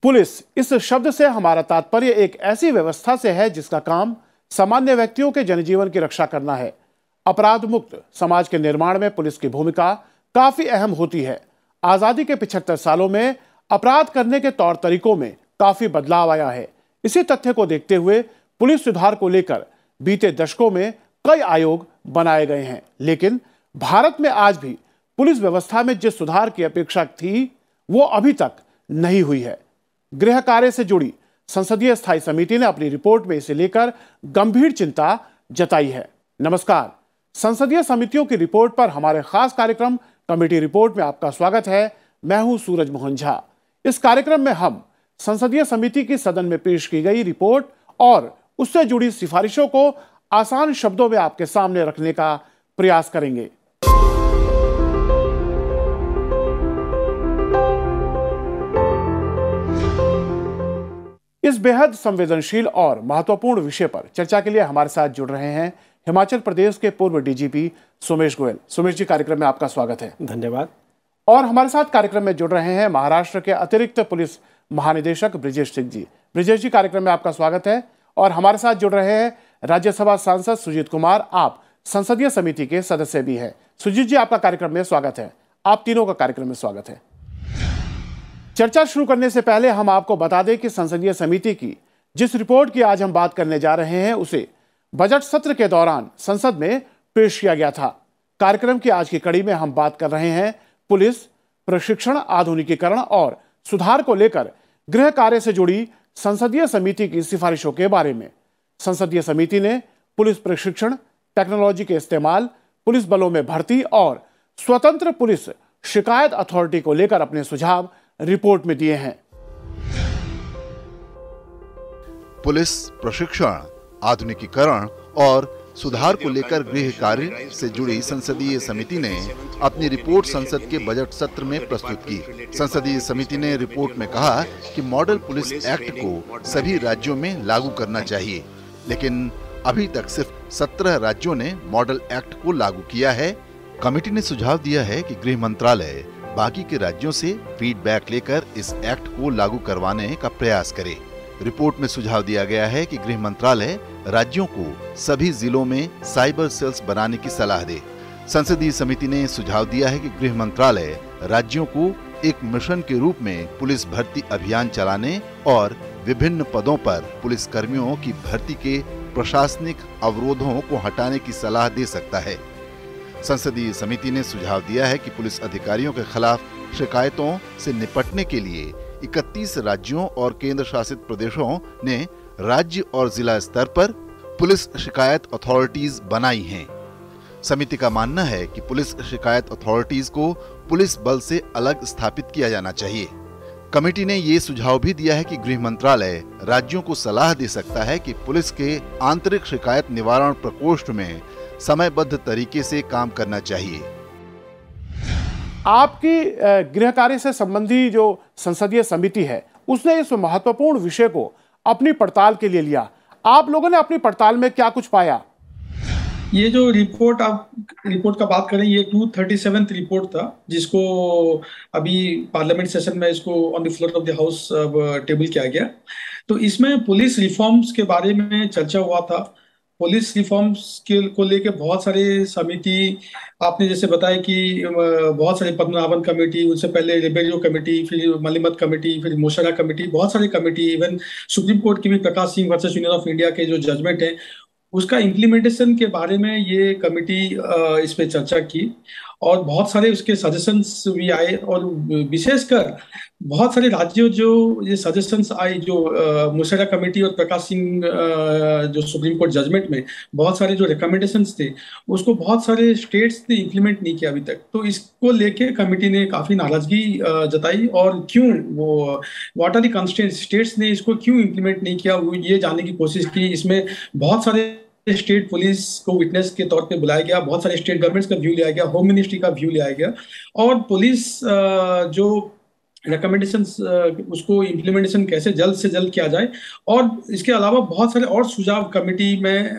Police इस शब्द से हमारा तात्पर्य एक ऐसी व्यवस्था से है जिसका काम सामान्य व्यक्तियों के जनजीवन की रक्षा करना है। अपराध मुक्त समाज के निर्माण में पुलिस की भूमिका काफी अहम होती है। आजादी के 75 सालों में अपराध करने के तौर तरीकों में काफी बदलाव आया है। इसी तथ्य को देखते हुए पुलिस सुधार को लेकर बीते दशकों में कई आयोग बनाए गए हैं, लेकिन भारत में आज भी पुलिस व्यवस्था में जिस सुधार की अपेक्षा थी वो अभी तक नहीं हुई है। गृह कार्य से जुड़ी संसदीय स्थायी समिति ने अपनी रिपोर्ट में इसे लेकर गंभीर चिंता जताई है। नमस्कार, संसदीय समितियों की रिपोर्ट पर हमारे खास कार्यक्रम कमेटी रिपोर्ट में आपका स्वागत है। मैं हूं सूरज मोहन झा। इस कार्यक्रम में हम संसदीय समिति की सदन में पेश की गई रिपोर्ट और उससे जुड़ी सिफारिशों को आसान शब्दों में आपके सामने रखने का प्रयास करेंगे। इस बेहद संवेदनशील और महत्वपूर्ण विषय पर चर्चा के लिए हमारे साथ जुड़ रहे हैं हिमाचल प्रदेश के पूर्व डीजीपी सोमेश गोयल। सोमेश जी, कार्यक्रम में आपका स्वागत है। धन्यवाद। और हमारे साथ कार्यक्रम में जुड़ रहे हैं महाराष्ट्र के अतिरिक्त पुलिस महानिदेशक ब्रिजेश सिंह जी। ब्रिजेश जी, कार्यक्रम में आपका स्वागत है। और हमारे साथ जुड़ रहे हैं राज्यसभा सांसद सुजीत कुमार, आप संसदीय समिति के सदस्य भी हैं। सुजीत जी, आपका कार्यक्रम में स्वागत है। आप तीनों का कार्यक्रम में स्वागत है। चर्चा शुरू करने से पहले हम आपको बता दें कि संसदीय समिति की जिस रिपोर्ट की आज हम बात करने जा रहे हैं उसे बजट सत्र के दौरान संसद में पेश किया गया था। कार्यक्रम की आज की कड़ी में हम बात कर रहे हैं पुलिस प्रशिक्षण, आधुनिकीकरण और सुधार को लेकर गृह कार्य से जुड़ी संसदीय समिति की सिफारिशों के बारे में। संसदीय समिति ने पुलिस प्रशिक्षण, टेक्नोलॉजी के इस्तेमाल, पुलिस बलों में भर्ती और स्वतंत्र पुलिस शिकायत अथॉरिटी को लेकर अपने सुझाव रिपोर्ट में दिए हैं। पुलिस प्रशिक्षण, आधुनिकीकरण और सुधार को लेकर गृह कार्य से जुड़ी संसदीय समिति ने अपनी रिपोर्ट संसद के बजट सत्र में प्रस्तुत की। संसदीय समिति ने रिपोर्ट में कहा कि मॉडल पुलिस एक्ट को सभी राज्यों में लागू करना चाहिए, लेकिन अभी तक सिर्फ 17 राज्यों ने मॉडल एक्ट को लागू किया है। कमेटी ने सुझाव दिया है कि गृह मंत्रालय बाकी के राज्यों से फीडबैक लेकर इस एक्ट को लागू करवाने का प्रयास करे। रिपोर्ट में सुझाव दिया गया है कि गृह मंत्रालय राज्यों को सभी जिलों में साइबर सेल्स बनाने की सलाह दे। संसदीय समिति ने सुझाव दिया है कि गृह मंत्रालय राज्यों को एक मिशन के रूप में पुलिस भर्ती अभियान चलाने और विभिन्न पदों पर पुलिस कर्मियों की भर्ती के प्रशासनिक अवरोधों को हटाने की सलाह दे सकता है। संसदीय समिति ने सुझाव दिया है कि पुलिस अधिकारियों के खिलाफ शिकायतों से निपटने के लिए 31 राज्यों और केंद्र शासित प्रदेशों ने राज्य और जिला स्तर पर पुलिस शिकायत अथॉरिटीज बनाई हैं। समिति का मानना है कि पुलिस शिकायत अथॉरिटीज को पुलिस बल से अलग स्थापित किया जाना चाहिए। कमेटी ने ये सुझाव भी दिया है कि गृह मंत्रालय राज्यों को सलाह दे सकता है कि पुलिस के आंतरिक शिकायत निवारण प्रकोष्ठ में समयबद्ध तरीके से काम करना चाहिए। आपकी गृह कार्य से संबंधी जो संसदीय समिति है उसने इस महत्वपूर्ण विषय को अपनी पड़ताल के लिए लिया। आप लोगों ने अपनी पड़ताल में क्या कुछ पाया? ये जो रिपोर्ट का बात करें, ये 237th रिपोर्ट था, जिसको अभी पार्लियामेंट सेशन में इसको on the floor of the house table किया गया। तो इसमें पुलिस रिफॉर्म्स के बारे में चर्चा हुआ था। पुलिस रिफॉर्म्स को लेके बहुत सारे समिति, आपने जैसे बताया कि बहुत सारी पद्मनाभन कमेटी, उससे पहले रिबेलियो कमेटी, फिर मलिमत कमेटी, फिर मोशरा कमेटी, बहुत सारी कमेटी, इवन सुप्रीम कोर्ट की भी Prakash Singh versus union of India के जो जजमेंट है उसका इम्प्लीमेंटेशन के बारे में ये कमेटी इस पे चर्चा की और बहुत सारे उसके सजेशंस भी आए। और विशेषकर बहुत सारे राज्यों जो ये सजेशंस आए, जो मुशर्रा कमेटी और प्रकाश सिंह जो सुप्रीम कोर्ट जजमेंट में बहुत सारे जो रिकमेंडेशंस थे उसको बहुत सारे स्टेट्स ने इम्प्लीमेंट नहीं किया अभी तक। तो इसको लेके कमेटी ने काफी नाराजगी जताई और क्यों वो what are the constraints, states ने इसको क्यों इम्प्लीमेंट नहीं किया वो ये जानने की कोशिश की। इसमें बहुत सारे स्टेट पुलिस को विटनेस के तौर पे बुलाया गया, बहुत सारे स्टेट गवर्नमेंट्स का व्यू लिया गया, होम मिनिस्ट्री का व्यू लिया गया और पुलिस जो रिकमेंडेशंस उसको इम्प्लीमेंटेशन कैसे जल्द से जल्द किया जाए। और इसके अलावा बहुत सारे और सुझाव कमेटी में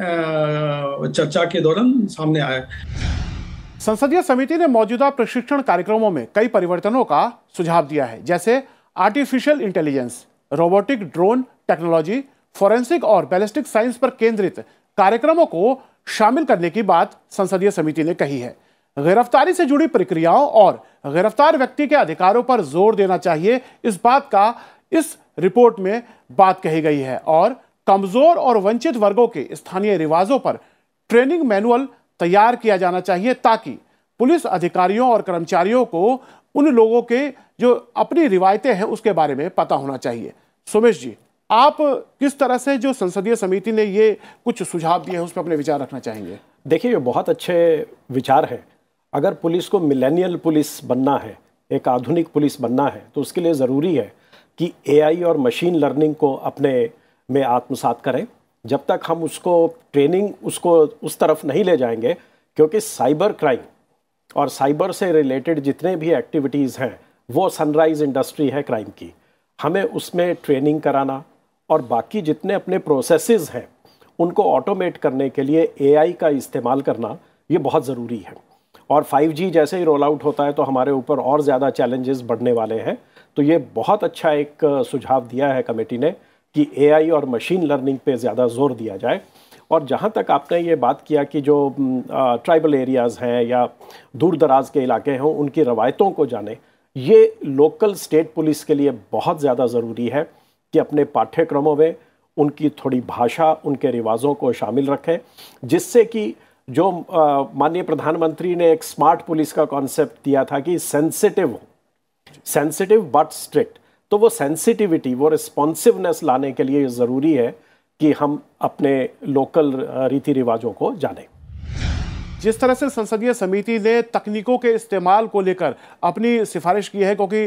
चर्चा के दौरान सामने आए। संसदीय समिति ने मौजूदा प्रशिक्षण कार्यक्रमों में कई परिवर्तनों का सुझाव दिया है, जैसे artificial intelligence, robotic, drone technology, forensic और बैलिस्टिक साइंस पर केंद्रित कार्यक्रमों को शामिल करने की बात संसदीय समिति ने कही है। गिरफ्तारी से जुड़ी प्रक्रियाओं और गिरफ्तार व्यक्ति के अधिकारों पर जोर देना चाहिए, इस बात का इस रिपोर्ट में बात कही गई है। और कमजोर और वंचित वर्गों के स्थानीय रिवाजों पर ट्रेनिंग मैनुअल तैयार किया जाना चाहिए ताकि पुलिस अधिकारियों और कर्मचारियों को उन लोगों के जो अपनी रिवायतें हैं उसके बारे में पता होना चाहिए। सुमेश जी, आप किस तरह से जो संसदीय समिति ने ये कुछ सुझाव दिए हैं उस पर अपने विचार रखना चाहेंगे? देखिए, ये बहुत अच्छे विचार हैं। अगर पुलिस को मिलेनियल पुलिस बनना है, एक आधुनिक पुलिस बनना है, तो उसके लिए ज़रूरी है कि एआई और मशीन लर्निंग को अपने में आत्मसात करें। जब तक हम उसको ट्रेनिंग उसको उस तरफ नहीं ले जाएंगे, क्योंकि साइबर क्राइम और साइबर से रिलेटेड जितने भी एक्टिविटीज़ हैं वो सनराइज इंडस्ट्री है क्राइम की। हमें उसमें ट्रेनिंग कराना और बाकी जितने अपने प्रोसेसेस हैं उनको ऑटोमेट करने के लिए एआई का इस्तेमाल करना ये बहुत ज़रूरी है। और 5G जैसे ही रोल आउट होता है तो हमारे ऊपर और ज़्यादा चैलेंजेस बढ़ने वाले हैं। तो ये बहुत अच्छा एक सुझाव दिया है कमेटी ने कि एआई और मशीन लर्निंग पे ज़्यादा जोर दिया जाए। और जहाँ तक आपने ये बात किया कि जो ट्राइबल एरियाज़ हैं या दूर दराज के इलाके हैं उनकी रवायतों को जाने, ये लोकल स्टेट पुलिस के लिए बहुत ज़्यादा ज़रूरी है कि अपने पाठ्यक्रमों में उनकी थोड़ी भाषा, उनके रिवाजों को शामिल रखें, जिससे कि जो माननीय प्रधानमंत्री ने एक स्मार्ट पुलिस का कॉन्सेप्ट दिया था कि सेंसिटिव बट स्ट्रिक्ट, तो वो सेंसिटिविटी, वो रिस्पॉन्सिवनेस लाने के लिए ज़रूरी है कि हम अपने लोकल रीति रिवाजों को जानें। जिस तरह से संसदीय समिति ने तकनीकों के इस्तेमाल को लेकर अपनी सिफारिश की है, क्योंकि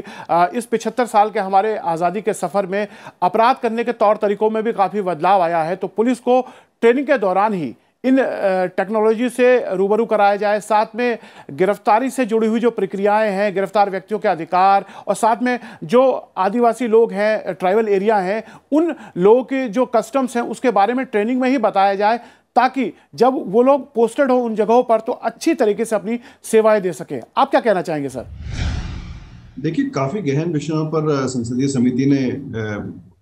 इस 75 साल के हमारे आज़ादी के सफ़र में अपराध करने के तौर तरीकों में भी काफ़ी बदलाव आया है, तो पुलिस को ट्रेनिंग के दौरान ही इन टेक्नोलॉजी से रूबरू कराया जाए। साथ में गिरफ्तारी से जुड़ी हुई जो प्रक्रियाएं हैं, गिरफ्तार व्यक्तियों के अधिकार, और साथ में जो आदिवासी लोग हैं, ट्राइबल एरिया हैं, उन लोगों के जो कस्टम्स हैं उसके बारे में ट्रेनिंग में ही बताया जाए, ताकि जब वो लोग पोस्टेड हो उन जगहों पर तो अच्छी तरीके से अपनी सेवाएं दे सकें। आप क्या कहना चाहेंगे सर? देखिए, काफी गहन विषयों पर संसदीय समिति ने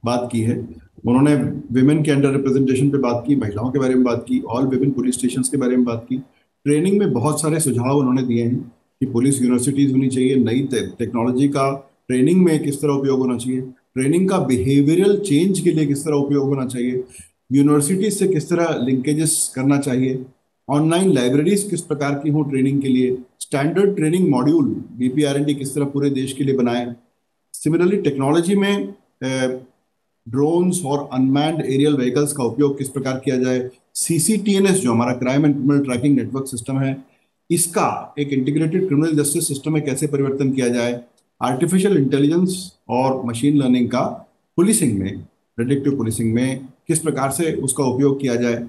बात की है। उन्होंने विमेन के अंडर रिप्रेजेंटेशन पे बात की, महिलाओं के बारे में बात की, ऑल विमेन पुलिस स्टेशन के बारे में बात की। ट्रेनिंग में बहुत सारे सुझाव उन्होंने दिए हैं कि पुलिस यूनिवर्सिटीज होनी चाहिए, नई टेक्नोलॉजी का ट्रेनिंग में किस तरह उपयोग होना चाहिए, ट्रेनिंग का बिहेवियरल चेंज के लिए किस तरह उपयोग होना चाहिए, यूनिवर्सिटीज से किस तरह लिंकेजेस करना चाहिए, ऑनलाइन लाइब्रेरीज किस प्रकार की हों ट्रेनिंग के लिए, स्टैंडर्ड ट्रेनिंग मॉड्यूल BPR&D किस तरह पूरे देश के लिए बनाए। सिमिलरली टेक्नोलॉजी में ड्रोन्स और अनमैन्ड एरियल व्हीकल्स का उपयोग किस प्रकार किया जाए, CCTNS जो हमारा crime and criminal tracking network system है, इसका एक इंटीग्रेटेड क्रिमिनल जस्टिस सिस्टम में कैसे परिवर्तन किया जाए, आर्टिफिशियल इंटेलिजेंस और मशीन लर्निंग का पुलिसिंग में, प्रेडिक्टिव पुलिसिंग में किस प्रकार से उसका उपयोग किया जाए।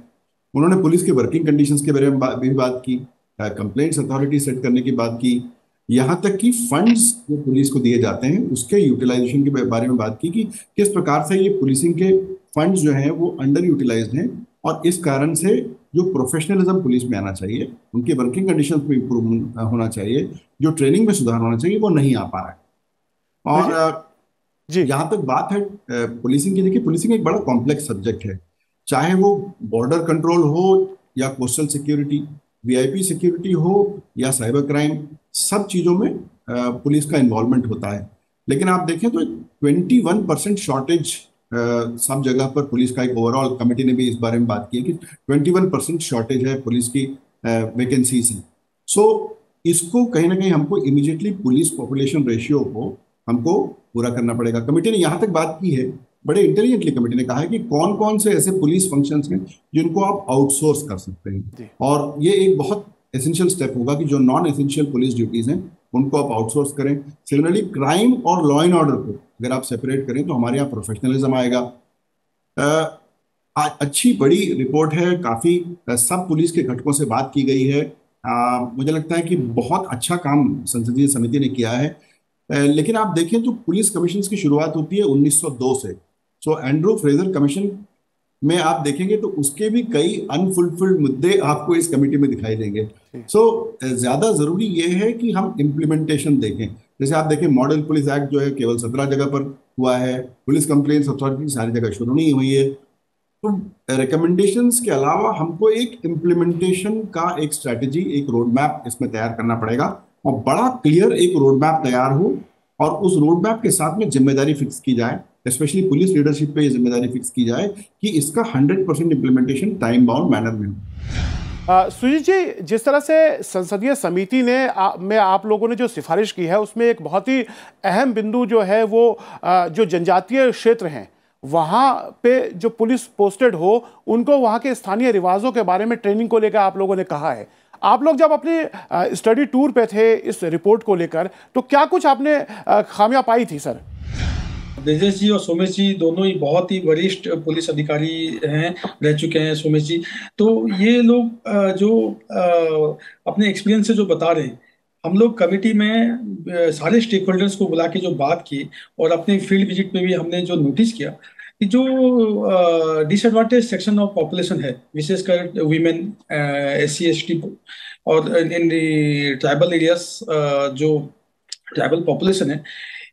उन्होंने पुलिस के वर्किंग कंडीशंस के बारे में भी बात की, कंप्लेंट्स अथॉरिटी सेट करने की बात की, यहाँ तक कि फंड्स जो पुलिस को दिए जाते हैं उसके यूटिलाइजेशन के बारे में बात की कि किस प्रकार से ये पुलिसिंग के फंड्स जो हैं वो अंडर यूटिलाइज्ड हैं और इस कारण से जो प्रोफेशनलिज्म पुलिस में आना चाहिए, उनके वर्किंग कंडीशंस में इंप्रूव होना चाहिए, जो ट्रेनिंग में सुधार होना चाहिए, वो नहीं आ पा रहा है। और यहाँ तक बात है पुलिसिंग की, देखिए पुलिसिंग एक बड़ा कॉम्प्लेक्स सब्जेक्ट है, चाहे वो बॉर्डर कंट्रोल हो या कोस्टल सिक्योरिटी, VIP सिक्योरिटी हो या साइबर क्राइम, सब चीज़ों में पुलिस का इन्वॉल्वमेंट होता है। लेकिन आप देखें तो 21% शॉर्टेज सब जगह पर पुलिस का, एक ओवरऑल कमेटी ने भी इस बारे में बात की कि 21% शॉर्टेज है पुलिस की वैकेंसीज हैं। सो इसको कहीं ना कहीं हमको इमीडिएटली पुलिस पॉपुलेशन रेशियो को हमको पूरा करना पड़ेगा। कमेटी ने यहाँ तक बात की है, बड़े इंटेलिजेंटली कमेटी ने कहा है कि कौन कौन से ऐसे पुलिस फंक्शंस हैं जिनको आप आउटसोर्स कर सकते हैं, और ये एक बहुत एसेंशियल स्टेप होगा कि जो नॉन एसेंशियल पुलिस ड्यूटीज हैं उनको आप आउटसोर्स करें। सिमिलरली क्राइम और लॉ एंड ऑर्डर को अगर आप सेपरेट करें तो हमारे यहाँ प्रोफेशनलिज्म आएगा। अच्छी बड़ी रिपोर्ट है, काफी सब पुलिस के घटकों से बात की गई है। मुझे लगता है कि बहुत अच्छा काम संसदीय समिति ने किया है। लेकिन आप देखें तो पुलिस कमीशन की शुरुआत होती है 1902 से। सो एंड्रू फ्रेजर कमीशन में आप देखेंगे तो उसके भी कई अनफुलफिल्ड मुद्दे आपको इस कमेटी में दिखाई देंगे। सो ज्यादा जरूरी ये है कि हम इम्प्लीमेंटेशन देखें। जैसे आप देखें मॉडल पुलिस एक्ट जो है केवल 17 जगह पर हुआ है, पुलिस कंप्लेंट्स अथॉरिटी सारी जगह शुरू नहीं हुई है। तो रिकमेंडेशंस के अलावा हमको एक इम्प्लीमेंटेशन का एक स्ट्रैटेजी, एक रोड मैप इसमें तैयार करना पड़ेगा, और बड़ा क्लियर एक रोड मैप तैयार हो, और उस रोड मैप के साथ में जिम्मेदारी फिक्स की जाए, स्पेशली पुलिस लीडरशिप पे ये जिम्मेदारी फिक्स की जाए कि इसका 100% इम्प्लीमेंटेशन टाइम बाउंड मैनर में हो। सुजीत जी, जिस तरह से संसदीय समिति ने में आप लोगों ने जो सिफारिश की है, उसमें एक बहुत ही अहम बिंदु जो है वो जो जनजातीय क्षेत्र हैं वहाँ पे जो पुलिस पोस्टेड हो, उनको वहाँ के स्थानीय रिवाजों के बारे में ट्रेनिंग को लेकर आप लोगों ने कहा है। आप लोग जब अपने स्टडी टूर पे थे इस रिपोर्ट को लेकर, तो क्या कुछ आपने खामियां पाई थी सर? ब्रजेश जी और सोमेश जी दोनों ही बहुत ही वरिष्ठ पुलिस अधिकारी हैं, रह चुके हैं सोमेश जी। तो ये लोग जो अपने एक्सपीरियंस से जो बता रहे हैं, हम लोग कमेटी में सारे स्टेक होल्डर्स को बुला के जो बात की, और अपने फील्ड विजिट में भी हमने जो नोटिस किया कि जो डिसएडवांटेज सेक्शन ऑफ पॉपुलेशन है, विशेषकर वीमेन, SC ST और इन ट्राइबल एरियाज, जो ट्राइबल पॉपुलेशन है,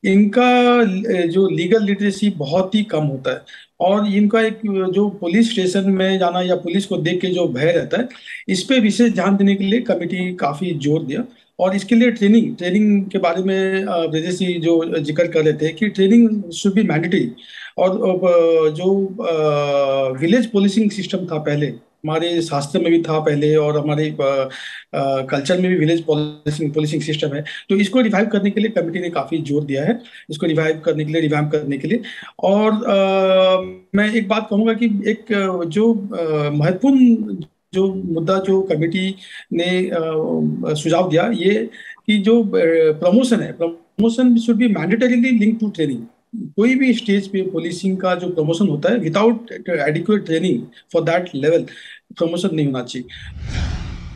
इनका जो लीगल लिटरेसी बहुत ही कम होता है, और इनका एक जो पुलिस स्टेशन में जाना या पुलिस को देख के जो भय रहता है, इस पे विशेष ध्यान देने के लिए कमेटी काफी जोर दिया। और इसके लिए ट्रेनिंग के बारे में ब्रजेश जी जो जिक्र कर रहे थे कि ट्रेनिंग शुड बी मैंडेटरी। और जो विलेज पुलिसिंग सिस्टम था पहले, हमारे शास्त्र में भी था पहले, और हमारे कल्चर में भी विलेज पुलिसिंग सिस्टम है, तो इसको रिवाइव करने के लिए कमेटी ने काफी जोर दिया है, इसको रिवाइव करने के लिए, रिवैम्प करने के लिए। और मैं एक बात कहूंगा कि एक जो महत्वपूर्ण जो मुद्दा जो कमेटी ने सुझाव दिया, ये कि जो promotion should be mandatorily link to training. कोई भी स्टेज पे पुलिसिंग का जो प्रमोशन होता है, without adequate training for that level promotion नहीं होना चाहिए।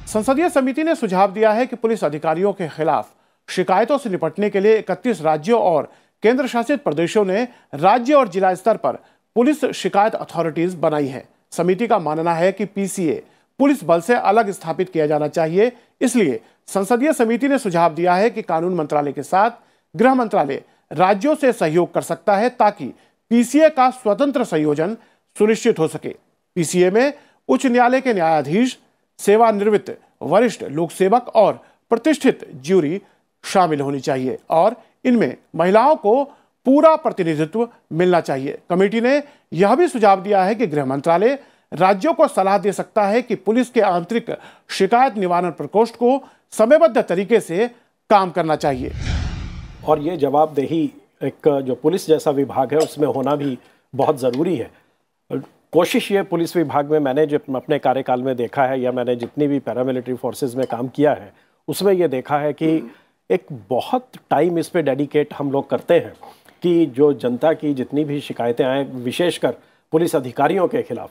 संसदीय समिति ने सुझाव दिया है कि पुलिस अधिकारियों के खिलाफ शिकायतों से निपटने के लिए 31 राज्यों और केंद्र शासित प्रदेशों ने राज्य और जिला स्तर पर पुलिस शिकायत अथॉरिटीज बनाई है। समिति का मानना है कि PCA पुलिस बल से अलग स्थापित किया जाना चाहिए। इसलिए संसदीय समिति ने सुझाव दिया है कि कानून मंत्रालय के साथ गृह मंत्रालय राज्यों से सहयोग कर सकता है, ताकि PCA का स्वतंत्र संयोजन सुनिश्चित हो सके। PCA में उच्च न्यायालय के न्यायाधीश, सेवानिवृत्त वरिष्ठ लोक सेवक और प्रतिष्ठित ज्यूरी शामिल होनी चाहिए, और इनमें महिलाओं को पूरा प्रतिनिधित्व मिलना चाहिए। कमेटी ने यह भी सुझाव दिया है कि गृह मंत्रालय राज्यों को सलाह दे सकता है कि पुलिस के आंतरिक शिकायत निवारण प्रकोष्ठ को समयबद्ध तरीके से काम करना चाहिए। और ये जवाबदेही एक जो पुलिस जैसा विभाग है उसमें होना भी बहुत ज़रूरी है। कोशिश ये पुलिस विभाग में मैंने जो अपने कार्यकाल में देखा है, या मैंने जितनी भी पैरामिलिट्री फोर्सेस में काम किया है, उसमें ये देखा है कि एक बहुत टाइम इस पे डेडिकेट हम लोग करते हैं कि जो जनता की जितनी भी शिकायतें आए, विशेषकर पुलिस अधिकारियों के खिलाफ,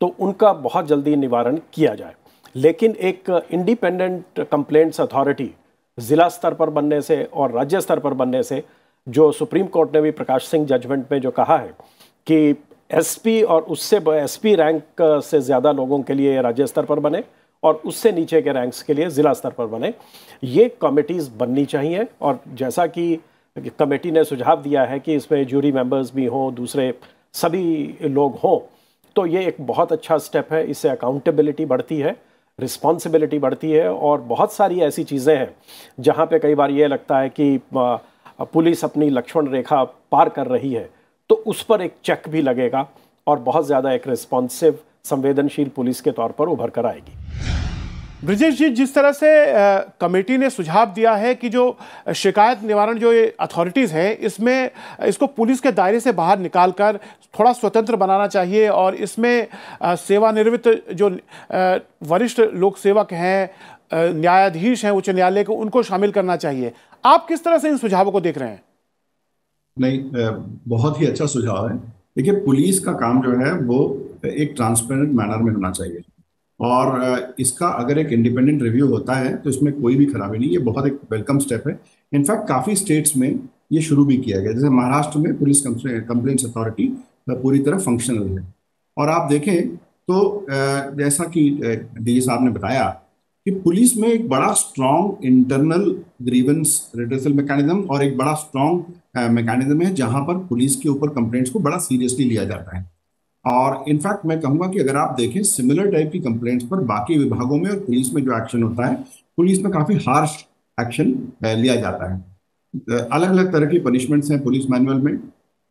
तो उनका बहुत जल्दी निवारण किया जाए। लेकिन एक इंडिपेंडेंट कंप्लेंट्स अथॉरिटी ज़िला स्तर पर बनने से और राज्य स्तर पर बनने से, जो सुप्रीम कोर्ट ने भी प्रकाश सिंह जजमेंट में जो कहा है कि SP और उससे SP रैंक से ज़्यादा लोगों के लिए राज्य स्तर पर बने और उससे नीचे के रैंक्स के लिए ज़िला स्तर पर बने, ये कमेटीज़ बननी चाहिए। और जैसा कि कमेटी ने सुझाव दिया है कि इसमें ज्यूरी मेंबर्स भी हों, दूसरे सभी लोग हों, तो ये एक बहुत अच्छा स्टेप है। इससे अकाउंटेबिलिटी बढ़ती है, रिस्पॉन्सिबिलिटी बढ़ती है, और बहुत सारी ऐसी चीज़ें हैं जहाँ पे कई बार ये लगता है कि पुलिस अपनी लक्ष्मण रेखा पार कर रही है, तो उस पर एक चेक भी लगेगा और बहुत ज़्यादा एक रिस्पॉन्सिव, संवेदनशील पुलिस के तौर पर उभर कर आएगी। ब्रजेश जी, जिस तरह से कमेटी ने सुझाव दिया है कि जो शिकायत निवारण जो ये अथॉरिटीज़ हैं, इसमें इसको पुलिस के दायरे से बाहर निकालकर थोड़ा स्वतंत्र बनाना चाहिए, और इसमें सेवानिवृत्त जो वरिष्ठ लोक सेवक हैं, न्यायाधीश हैं उच्च न्यायालय को, उनको शामिल करना चाहिए। आप किस तरह से इन सुझावों को देख रहे हैं? नहीं, बहुत ही अच्छा सुझाव है। देखिए, पुलिस का काम जो है वो एक ट्रांसपेरेंट मैनर में होना चाहिए, और इसका अगर एक इंडिपेंडेंट रिव्यू होता है तो इसमें कोई भी खराबी नहीं। ये बहुत एक वेलकम स्टेप है। इनफैक्ट काफ़ी स्टेट्स में ये शुरू भी किया गया, जैसे महाराष्ट्र में पुलिस कंप्लेंट्स अथॉरिटी पूरी तरह फंक्शनल है। और आप देखें तो जैसा कि DG साहब ने बताया कि पुलिस में एक बड़ा strong internal grievance redressal mechanism और एक बड़ा स्ट्रॉन्ग मैकेनिज्म है जहां पर पुलिस के ऊपर कंप्लेंट्स को बड़ा सीरियसली लिया जाता है। और इनफैक्ट मैं कहूंगा कि अगर आप देखें सिमिलर टाइप की कंप्लेंट्स पर बाकी विभागों में और पुलिस में जो एक्शन होता है, पुलिस में काफी हार्श एक्शन लिया जाता है। अलग अलग तरह की पनिशमेंट्स हैं पुलिस मैनुअल में,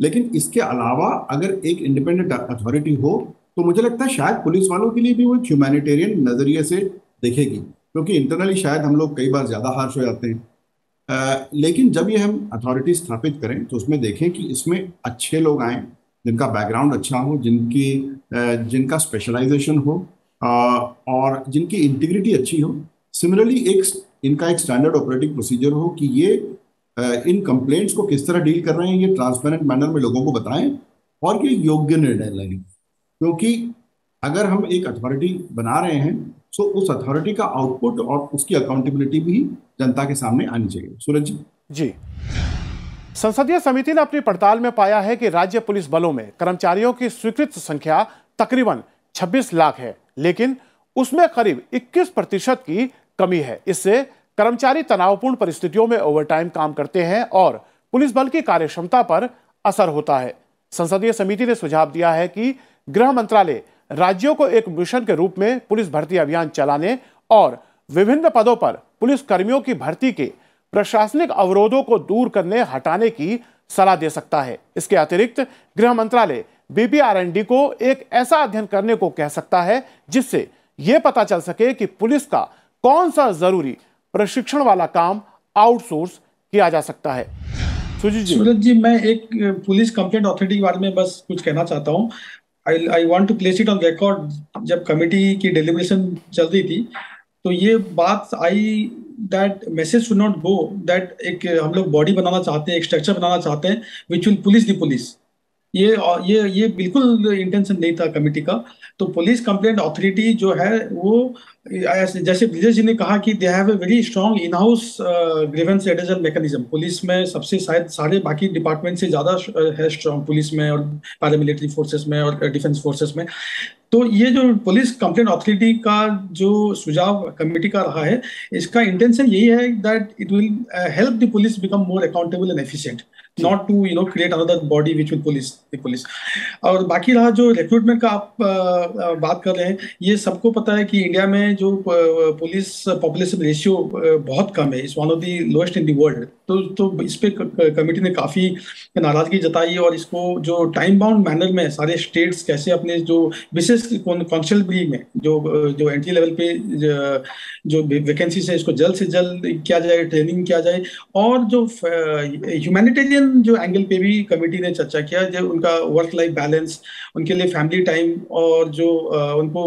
लेकिन इसके अलावा अगर एक इंडिपेंडेंट अथॉरिटी हो तो मुझे लगता है शायद पुलिस वालों के लिए भी वो ह्यूमैनिटेरियन नजरिए से देखेगी, क्योंकि इंटरनली शायद हम लोग कई बार ज्यादा हार्श हो जाते हैं। लेकिन जब ये हम अथॉरिटी स्थापित करें तो उसमें देखें कि इसमें अच्छे लोग आए, जिनका बैकग्राउंड अच्छा हो, जिनका स्पेशलाइजेशन हो, और जिनकी इंटीग्रिटी अच्छी हो। सिमिलरली इनका एक स्टैंडर्ड ऑपरेटिंग प्रोसीजर हो कि ये इन कंप्लेंट्स को किस तरह डील कर रहे हैं, ये ट्रांसपेरेंट मैनर में लोगों को बताएं और ये योग्य निर्णय लें। क्योंकि अगर हम एक अथॉरिटी बना रहे हैं तो उस अथॉरिटी का आउटपुट और उसकी अकाउंटेबिलिटी भी जनता के सामने आनी चाहिए। सूरज जी। संसदीय समिति ने अपनी पड़ताल में पाया है कि राज्य पुलिस बलों में कर्मचारियों की स्वीकृत संख्या तकरीबन 26 लाख है, लेकिन उसमें करीब 21% की कमी है। इससे कर्मचारी तनावपूर्ण परिस्थितियों में ओवरटाइम काम करते हैं और पुलिस बल की कार्यक्षमता पर असर होता है। संसदीय समिति ने सुझाव दिया है कि गृह मंत्रालय राज्यों को एक मिशन के रूप में पुलिस भर्ती अभियान चलाने और विभिन्न पदों पर पुलिस कर्मियों की भर्ती के प्रशासनिक अवरोधों को दूर करने हटाने की सलाह दे सकता है। इसके अतिरिक्त गृह मंत्रालय BPRND को एक ऐसा अध्ययन करने को कह सकता है जिससे यह पता चल सके कि पुलिस का कौन सा जरूरी प्रशिक्षण वाला काम आउटसोर्स किया जा सकता है। सूरज जी, मैं एक पुलिस कंप्लेंट अथॉरिटी के बारे में बस कुछ कहना चाहता हूँ। I want to place it on record. जब कमेटी की डेलिब्रेशन चल रही थी तो ये बात आई that message should not go that एक हम लोग बॉडी बनाना चाहते हैं, एक स्ट्रक्चर बनाना चाहते हैं विच विल पुलिस द पुलिस। ये बिल्कुल इंटेंशन नहीं था कमेटी का। तो पुलिस कंप्लेंट अथॉरिटी जो है वो जैसे ब्रिजेश जी ने कहा कि they have a very strong in house grievance redressal mechanism. Police में सबसे शायद सारे बाकी डिपार्टमेंट से ज्यादा है स्ट्रॉन्ग, पुलिस में और पैरामिलिट्री फोर्सेस में और डिफेंस फोर्सेस में। तो ये जो पुलिस कंप्लेंट अथॉरिटी का जो सुझाव कमेटी का रहा है, इसका इंटेंशन यही है that it will help the police become more accountable and efficient, not to create another body which will police. और बाकी रहा जो रिक्रूटमेंट का आप बात कर रहे हैं, ये सबको पता है कि इंडिया में जो पुलिस पॉपुलेशन रेशियो बहुत कम है, it's one of the lowest in the world. तो इस पे कमेटी ने काफी नाराजगी जताई और इसको जो टाइम बाउंड मैनर में सारे स्टेट्स कैसे अपने जो विशेष कॉन्स्टेबलरी में जो एंट्री लेवल पे जो वैकेंसीज है इसको जल्द से जल्द किया जाए, ट्रेनिंग किया जाए। और जो ह्यूमैनिटेरियन जो एंगल पे भी कमेटी ने चर्चा किया, जो उनका वर्क लाइफ बैलेंस, उनके लिए फैमिली टाइम और जो उनको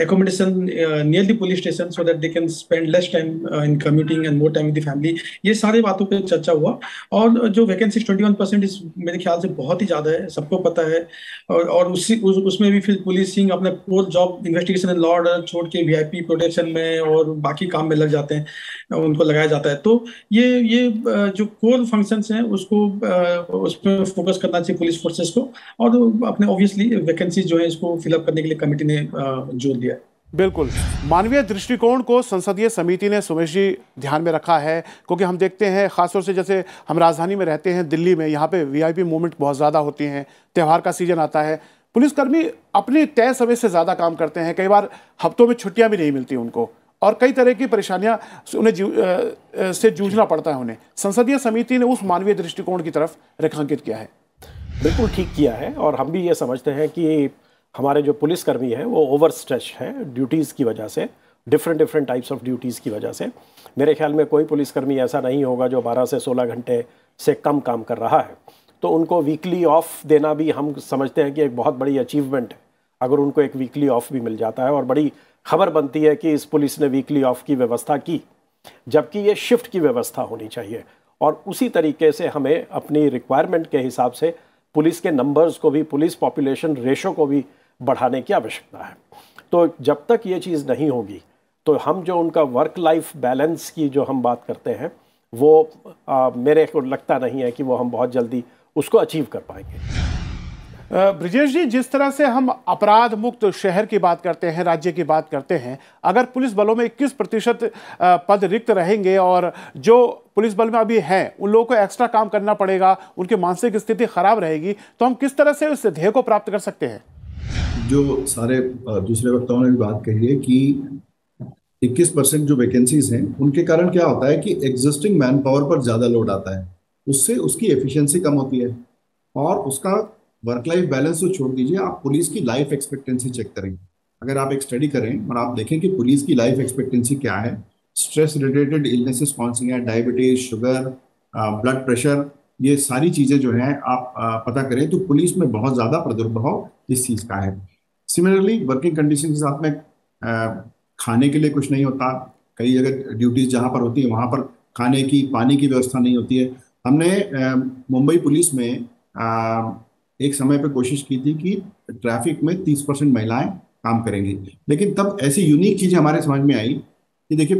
accommodation near the police station so that they can spend less time in commuting and more time with the family, ये सारी बातों पे चर्चा हुआ। और जो वैकेंसी 21% इस मेरे ख्याल से बहुत ही ज्यादा है, सबको पता है। और उसमें भी फिर पुलिसिंग अपना core job investigation and law order छोड़ के VIP प्रोटेक्शन में और बाकी काम में लग जाते हैं, उनको लगाया जाता है। तो ये जो कोर फंक्शंस हैं उसको उसमें फोकस करना चाहिए पुलिस फोर्सेस को, और अपने ऑब्वियसली वैकेंसी जो है इसको फिलअप करने के लिए कमेटी ने जोर दिया है। बिल्कुल, मानवीय दृष्टिकोण को संसदीय समिति ने सुमेश जी ध्यान में रखा है, क्योंकि हम देखते हैं खासतौर से जैसे हम राजधानी में रहते हैं दिल्ली में, यहाँ पे VIP मूवमेंट बहुत ज़्यादा होती हैं, त्यौहार का सीजन आता है, पुलिसकर्मी अपने तय समय से ज़्यादा काम करते हैं, कई बार हफ्तों में छुट्टियाँ भी नहीं मिलती उनको, और कई तरह की परेशानियाँ उन्हें से जूझना पड़ता है उन्हें। संसदीय समिति ने उस मानवीय दृष्टिकोण की तरफ रेखांकित किया है। बिल्कुल ठीक किया है, और हम भी ये समझते हैं कि हमारे जो पुलिसकर्मी हैं वो ओवर स्ट्रेच है ड्यूटीज़ की वजह से, डिफरेंट टाइप्स ऑफ ड्यूटीज़ की वजह से। मेरे ख्याल में कोई पुलिसकर्मी ऐसा नहीं होगा जो 12 से 16 घंटे से कम काम कर रहा है। तो उनको वीकली ऑफ देना भी हम समझते हैं कि एक बहुत बड़ी अचीवमेंट है, अगर उनको एक वीकली ऑफ भी मिल जाता है। और बड़ी खबर बनती है कि इस पुलिस ने वीकली ऑफ की व्यवस्था की, जबकि ये शिफ्ट की व्यवस्था होनी चाहिए। और उसी तरीके से हमें अपनी रिक्वायरमेंट के हिसाब से पुलिस के नंबर्स को भी, पुलिस पॉपुलेशन रेशो को भी बढ़ाने की आवश्यकता है। तो जब तक ये चीज़ नहीं होगी तो हम जो उनका वर्क लाइफ बैलेंस की जो हम बात करते हैं वो मेरे को लगता नहीं है कि वो हम बहुत जल्दी उसको अचीव कर पाएंगे। ब्रिजेश जी, जिस तरह से हम अपराध मुक्त शहर की बात करते हैं, राज्य की बात करते हैं, अगर पुलिस बलों में 21% पद रिक्त रहेंगे और जो पुलिस बल में अभी हैं उन लोगों को एक्स्ट्रा काम करना पड़ेगा, उनकी मानसिक स्थिति खराब रहेगी, तो हम किस तरह से उस ध्येय को प्राप्त कर सकते हैं? जो सारे दूसरे वक्ताओं ने भी बात कही है कि 21% जो वैकेंसीज हैं उनके कारण क्या होता है कि एग्जिस्टिंग मैन पावर पर ज़्यादा लोड आता है, उससे उसकी एफिशिएंसी कम होती है और उसका वर्क लाइफ बैलेंस तो छोड़ दीजिए, आप पुलिस की लाइफ एक्सपेक्टेंसी चेक करें। अगर आप एक स्टडी करें और आप देखें कि पुलिस की लाइफ एक्सपेक्टेंसी क्या है, स्ट्रेस रिलेटेड इलनेसेस कौन सी हैं, डायबिटीज, शुगर, ब्लड प्रेशर, ये सारी चीज़ें जो हैं आप पता करें तो पुलिस में बहुत ज़्यादा प्रादुर्भाव इस चीज़ का है। सिमिलरली वर्किंग कंडीशन के साथ में खाने के लिए कुछ नहीं होता, कई जगह ड्यूटीज जहाँ पर होती है वहाँ पर खाने की, पानी की व्यवस्था नहीं होती है। हमने मुंबई पुलिस में एक समय पे कोशिश की थी कि ट्रैफिक में 30% महिलाएं काम करेंगी, लेकिन तब ऐसी यूनिक चीज़ें हमारे समझ में आई कि देखिए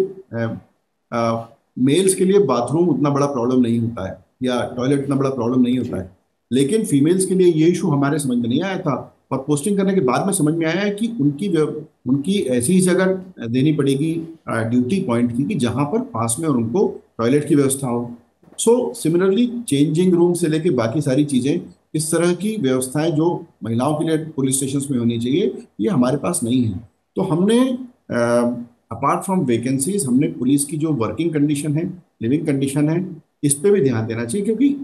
मेल्स के लिए बाथरूम उतना बड़ा प्रॉब्लम नहीं होता है या टॉयलेट उतना बड़ा प्रॉब्लम नहीं होता है, लेकिन फीमेल्स के लिए ये इशू हमारे समझ में नहीं आया था और पोस्टिंग करने के बाद में समझ में आया है कि उनकी ऐसी ही जगह देनी पड़ेगी ड्यूटी पॉइंट की कि जहाँ पर पास में और उनको टॉयलेट की व्यवस्था हो। सो सिमिलरली चेंजिंग रूम से लेके बाकी सारी चीज़ें, इस तरह की व्यवस्थाएं जो महिलाओं के लिए पुलिस स्टेशन में होनी चाहिए, ये हमारे पास नहीं है। तो हमने अपार्ट फ्रॉम वैकेंसीज, हमने पुलिस की जो वर्किंग कंडीशन है, लिविंग कंडीशन है, इस पे भी ध्यान देना चाहिए, क्योंकि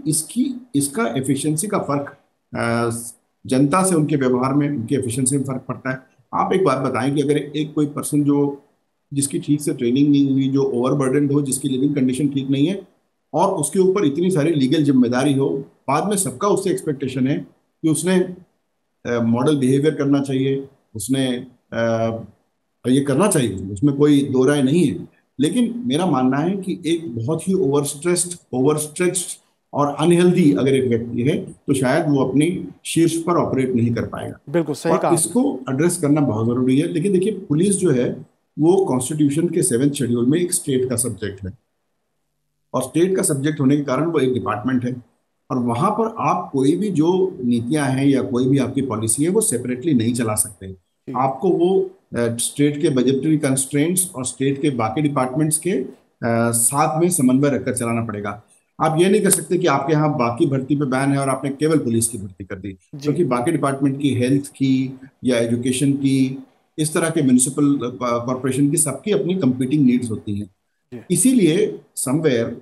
इसका एफिशिएंसी का फर्क जनता से उनके व्यवहार में, उनकी एफिशिएंसी में फर्क पड़ता है। आप एक बात बताएं कि अगर एक कोई पर्सन जिसकी ठीक से ट्रेनिंग नहीं हुई, जो ओवरबर्डन्ड हो, जिसकी लिविंग कंडीशन ठीक नहीं है और उसके ऊपर इतनी सारी लीगल जिम्मेदारी हो, बाद में सबका उससे एक्सपेक्टेशन है कि उसने मॉडल बिहेवियर करना चाहिए, उसने ये करना चाहिए, उसमें कोई दो राय नहीं है। लेकिन मेरा मानना है कि एक बहुत ही ओवरस्ट्रेच्ड और अनहेल्दी अगर एक व्यक्ति है तो शायद वो अपनी शीर्ष पर ऑपरेट नहीं कर पाएगा। बिल्कुल सही कहा। इसको एड्रेस करना बहुत जरूरी है। लेकिन देखिए, पुलिस जो है वो कॉन्स्टिट्यूशन के 7th शेड्यूल में एक स्टेट का सब्जेक्ट है और स्टेट का सब्जेक्ट होने के कारण वो एक डिपार्टमेंट है और वहां पर आप कोई भी जो नीतियां हैं या कोई भी आपकी पॉलिसी है वो सेपरेटली नहीं चला सकते। आपको वो स्टेट के बजटरी कंस्ट्रेंट्स और स्टेट के बाकी डिपार्टमेंट्स के साथ में समन्वय रखकर चलाना पड़ेगा। आप ये नहीं कर सकते कि आपके यहाँ बाकी भर्ती पे बैन है और आपने केवल पुलिस की भर्ती कर दी, क्योंकि बाकी डिपार्टमेंट की, हेल्थ की या एजुकेशन की, इस तरह के म्युनिसिपल कॉर्पोरेशन की, सबकी अपनी कंपीटिंग नीड्स होती हैं। इसीलिए समवेयर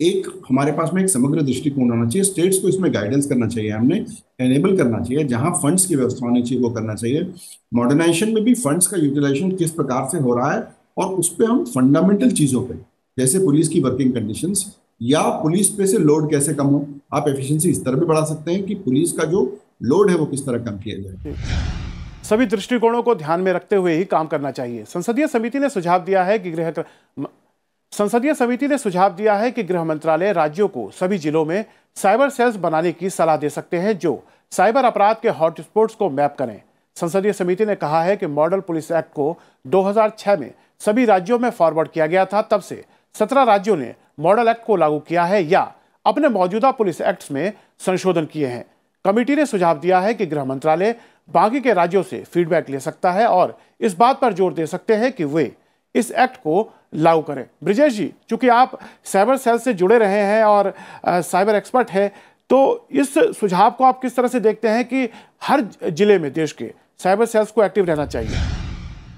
एक हमारे पास में एक समग्र दृष्टिकोण होना चाहिए। स्टेट्स को इसमें गाइडेंस करना चाहिए, हमने एनेबल करना चाहिए, जहां फंड्स की व्यवस्था होनी चाहिए वो करना चाहिए। मॉडर्नाइजेशन में भी फंड्स का यूटिलाइजेशन किस प्रकार से हो रहा है और उस पर हम फंडामेंटल चीजों पे, जैसे पुलिस की वर्किंग कंडीशंस या पुलिस पे से लोड कैसे कम हो, आप एफिशिएंसी इस तरह भी बढ़ा सकते हैं कि पुलिस का जो लोड है वो किस तरह कम किया जाए। सभी दृष्टिकोणों को ध्यान में रखते हुए ही काम करना चाहिए। संसदीय समिति ने सुझाव दिया है कि गृह मंत्रालय राज्यों को सभी जिलों में साइबर सेल्स बनाने की सलाह दे सकते हैं जो साइबर अपराध के हॉटस्पॉट्स को मैप करें। संसदीय समिति ने कहा है कि मॉडल पुलिस एक्ट को 2006 में सभी राज्यों में फॉरवर्ड किया गया था। तब से 17 राज्यों ने मॉडल एक्ट को लागू किया है या अपने मौजूदा पुलिस एक्ट्स में संशोधन किए हैं। कमेटी ने सुझाव दिया है कि गृह मंत्रालय बाकी के राज्यों से फीडबैक ले सकता है और इस बात पर जोर दे सकते हैं कि वे इस एक्ट को लागू करें। ब्रिजेश जी, चूंकि आप साइबर सेल से जुड़े रहे हैं और साइबर एक्सपर्ट हैं, तो इस सुझाव को आप किस तरह से देखते हैं कि हर जिले में देश के साइबर सेल्स को एक्टिव रहना चाहिए?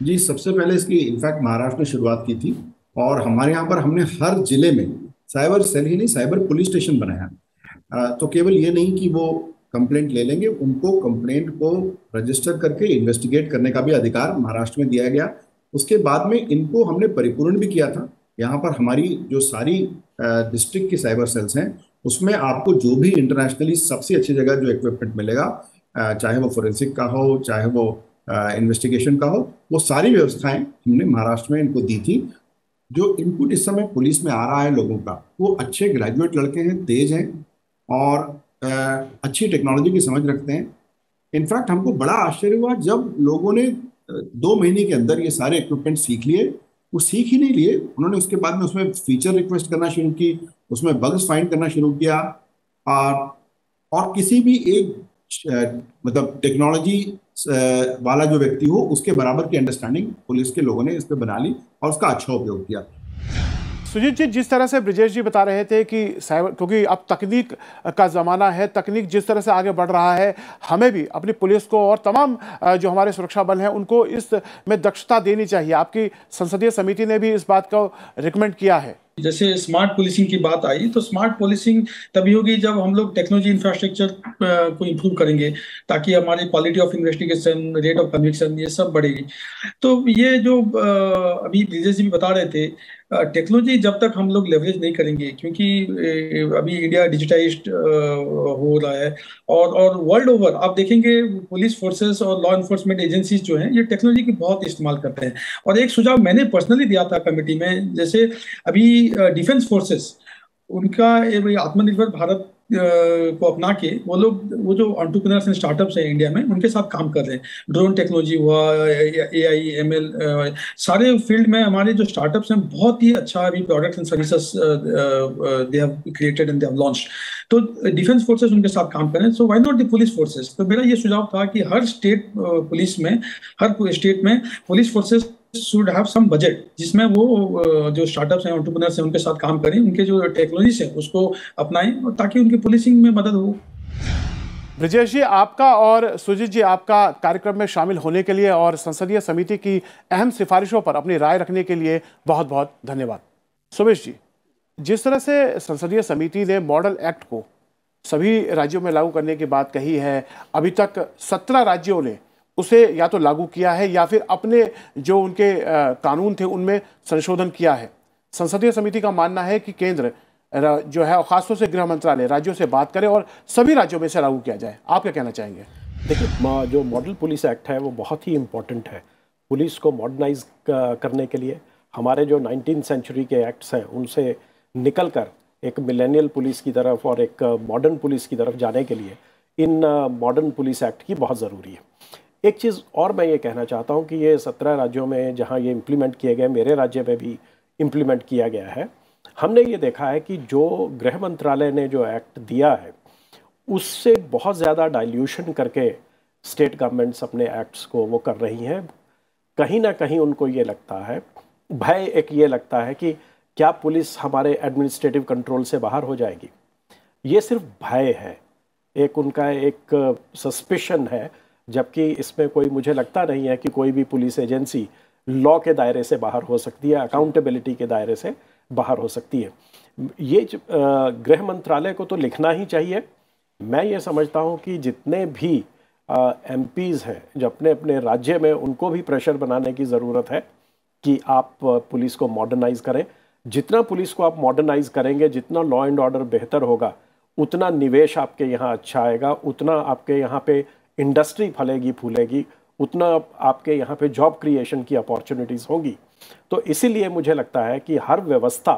जी, सबसे पहले इसकी इनफैक्ट महाराष्ट्र ने शुरुआत की थी और हमारे यहाँ पर हमने हर जिले में साइबर सेल ही नहीं, साइबर पुलिस स्टेशन बनाया। तो केवल ये नहीं कि वो कंप्लेंट ले लेंगे, उनको कंप्लेंट को रजिस्टर करके इन्वेस्टिगेट करने का भी अधिकार महाराष्ट्र में दिया गया। उसके बाद में इनको हमने परिपूर्ण भी किया था। यहाँ पर हमारी जो सारी डिस्ट्रिक्ट की साइबर सेल्स हैं उसमें आपको जो भी इंटरनेशनली सबसे अच्छी जगह जो इक्विपमेंट मिलेगा, चाहे वो फोरेंसिक का हो, चाहे वो इन्वेस्टिगेशन का हो, वो सारी व्यवस्थाएं हमने महाराष्ट्र में इनको दी थी। जो इनपुट इस समय पुलिस में आ रहा है लोगों का, वो अच्छे ग्रेजुएट लड़के हैं, तेज हैं और अच्छी टेक्नोलॉजी की समझ रखते हैं। इनफैक्ट हमको बड़ा आश्चर्य हुआ जब लोगों ने 2 महीने के अंदर ये सारे इक्विपमेंट सीख लिए। वो सीख ही नहीं लिए, उन्होंने उसके बाद में उसमें फीचर रिक्वेस्ट करना शुरू की, उसमें बग्स फाइंड करना शुरू किया और किसी भी एक मतलब टेक्नोलॉजी वाला जो व्यक्ति हो उसके बराबर की अंडरस्टैंडिंग पुलिस के लोगों ने इस पे बना ली और उसका अच्छा उपयोग किया। सुजीत जी, जिस तरह से ब्रिजेश जी बता रहे थे कि साइबर, क्योंकि अब तकनीक का ज़माना है, तकनीक जिस तरह से आगे बढ़ रहा है, हमें भी अपनी पुलिस को और तमाम जो हमारे सुरक्षा बल हैं उनको इस में दक्षता देनी चाहिए। आपकी संसदीय समिति ने भी इस बात को रिकमेंड किया है। जैसे स्मार्ट पुलिसिंग की बात आई, तो स्मार्ट पुलिसिंग तभी होगी जब हम लोग टेक्नोलॉजी इंफ्रास्ट्रक्चर को इम्प्रूव करेंगे, ताकि हमारी quality of investigation, rate of conviction, ये सब बढ़ेगी। तो ये जो अभी ब्रिजेश जी भी बता रहे थे, टेक्नोलॉजी जब तक हम लोग लेवरेज नहीं करेंगे, क्योंकि अभी इंडिया डिजिटाइज्ड हो रहा है, और वर्ल्ड ओवर आप देखेंगे पुलिस फोर्सेस और लॉ इन्फोर्समेंट एजेंसीज जो हैं ये टेक्नोलॉजी की बहुत इस्तेमाल करते हैं। और एक सुझाव मैंने पर्सनली दिया था कमेटी में, जैसे अभी डिफेंस फोर्सेस, उनका आत्मनिर्भर भारत को अपना के वो जो एंटरप्रेन्योर्स एंड स्टार्टअप्स हैं इंडिया में, उनके साथ काम कर रहे हैं। ड्रोन टेक्नोलॉजी हुआ, एआई, एमएल, सारे फील्ड में हमारे जो स्टार्टअप्स हैं बहुत ही अच्छा अभी products and services they have created and they have launched. तो डिफेंस फोर्सेस उनके साथ काम करें, so why not the police forces. तो मेरा ये सुझाव था कि हर स्टेट पुलिस में, हर स्टेट में police forces should have some budget, जिसमें वो जो स्टार्टअप्स हैं, एंटरप्रेन्योर्स हैं, उनके साथ काम करें, उनके जो टेक्नोलॉजीज है उसको अपनाएं, ताकि उनकी पुलिसिंग में मदद हो। ब्रिजेश जी, आपका और सुजीत जी, आपका कार्यक्रम में शामिल होने के लिए और संसदीय समिति की अहम सिफारिशों पर अपनी राय रखने के लिए बहुत बहुत धन्यवाद। सुमेश जी, जिस तरह से संसदीय समिति ने मॉडल एक्ट को सभी राज्यों में लागू करने की बात कही है, अभी तक 17 राज्यों ने उसे या तो लागू किया है या फिर अपने जो उनके कानून थे उनमें संशोधन किया है। संसदीय समिति का मानना है कि केंद्र जो है, खासतौर से गृह मंत्रालय, राज्यों से बात करे और सभी राज्यों में से लागू किया जाए। आप क्या कहना चाहेंगे? देखिए, जो मॉडल पुलिस एक्ट है वो बहुत ही इम्पोर्टेंट है पुलिस को मॉडर्नाइज करने के लिए। हमारे जो 19th सेंचुरी के एक्ट्स हैं उनसे निकल कर एक मिलेनियल पुलिस की तरफ और एक मॉडर्न पुलिस की तरफ जाने के लिए इन मॉडर्न पुलिस एक्ट की बहुत ज़रूरी है। एक चीज़ और मैं ये कहना चाहता हूँ कि ये 17 राज्यों में जहाँ ये इम्प्लीमेंट किए गए, मेरे राज्य में भी इम्प्लीमेंट किया गया है। हमने ये देखा है कि जो गृह मंत्रालय ने जो एक्ट दिया है उससे बहुत ज़्यादा डाइल्यूशन करके स्टेट गवर्नमेंट्स अपने एक्ट्स को वो कर रही हैं। कहीं ना कहीं उनको ये लगता है, भय एक ये लगता है कि क्या पुलिस हमारे एडमिनिस्ट्रेटिव कंट्रोल से बाहर हो जाएगी। ये सिर्फ भय है, एक उनका एक सस्पिशन है, जबकि इसमें कोई, मुझे लगता नहीं है कि कोई भी पुलिस एजेंसी लॉ के दायरे से बाहर हो सकती है, अकाउंटेबिलिटी के दायरे से बाहर हो सकती है। ये गृह मंत्रालय को तो लिखना ही चाहिए। मैं ये समझता हूँ कि जितने भी एमपीज़ हैं जो अपने अपने राज्य में, उनको भी प्रेशर बनाने की ज़रूरत है कि आप पुलिस को मॉडर्नाइज़ करें। जितना पुलिस को आप मॉडर्नाइज़ करेंगे, जितना लॉ एंड ऑर्डर बेहतर होगा, उतना निवेश आपके यहाँ अच्छा आएगा, उतना आपके यहाँ पे इंडस्ट्री फलेगी फूलेगी, उतना आपके यहाँ पे जॉब क्रिएशन की अपॉर्चुनिटीज़ होंगी। तो इसीलिए मुझे लगता है कि हर व्यवस्था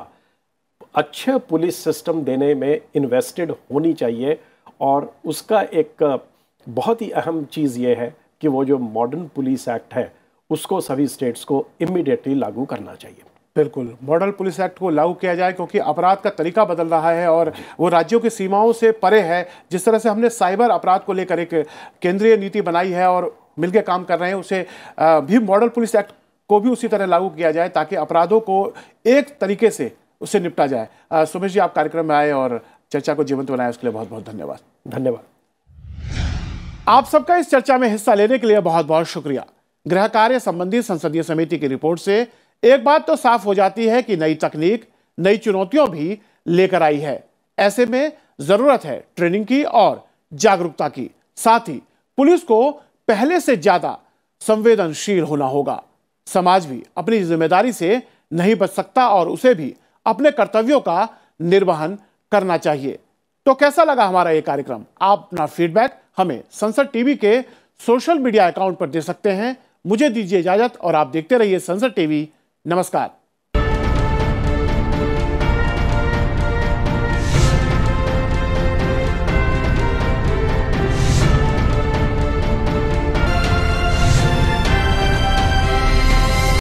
अच्छे पुलिस सिस्टम देने में इन्वेस्टेड होनी चाहिए, और उसका एक बहुत ही अहम चीज़ ये है कि वो जो मॉडर्न पुलिस एक्ट है उसको सभी स्टेट्स को इमीडिएटली लागू करना चाहिए। बिल्कुल, मॉडल पुलिस एक्ट को लागू किया जाए, क्योंकि अपराध का तरीका बदल रहा है और वो राज्यों की सीमाओं से परे है। जिस तरह से हमने साइबर अपराध को लेकर एक केंद्रीय नीति बनाई है और मिलकर काम कर रहे हैं, उसे भी मॉडल पुलिस एक्ट को भी उसी तरह लागू किया जाए, ताकि अपराधों को एक तरीके से उससे निपटा जाए। सुमेश जी, आप कार्यक्रम में आए और चर्चा को जीवंत बनाया, उसके लिए बहुत बहुत धन्यवाद। धन्यवाद। आप सबका इस चर्चा में हिस्सा लेने के लिए बहुत बहुत शुक्रिया। गृह कार्य संबंधी संसदीय समिति की रिपोर्ट से एक बात तो साफ हो जाती है कि नई तकनीक नई चुनौतियां भी लेकर आई है। ऐसे में जरूरत है ट्रेनिंग की और जागरूकता की। साथ ही पुलिस को पहले से ज्यादा संवेदनशील होना होगा। समाज भी अपनी जिम्मेदारी से नहीं बच सकता और उसे भी अपने कर्तव्यों का निर्वहन करना चाहिए। तो कैसा लगा हमारा ये कार्यक्रम? आप अपना फीडबैक हमें संसद टीवी के सोशल मीडिया अकाउंट पर दे सकते हैं। मुझे दीजिए इजाजत और आप देखते रहिए संसद टीवी। नमस्कार।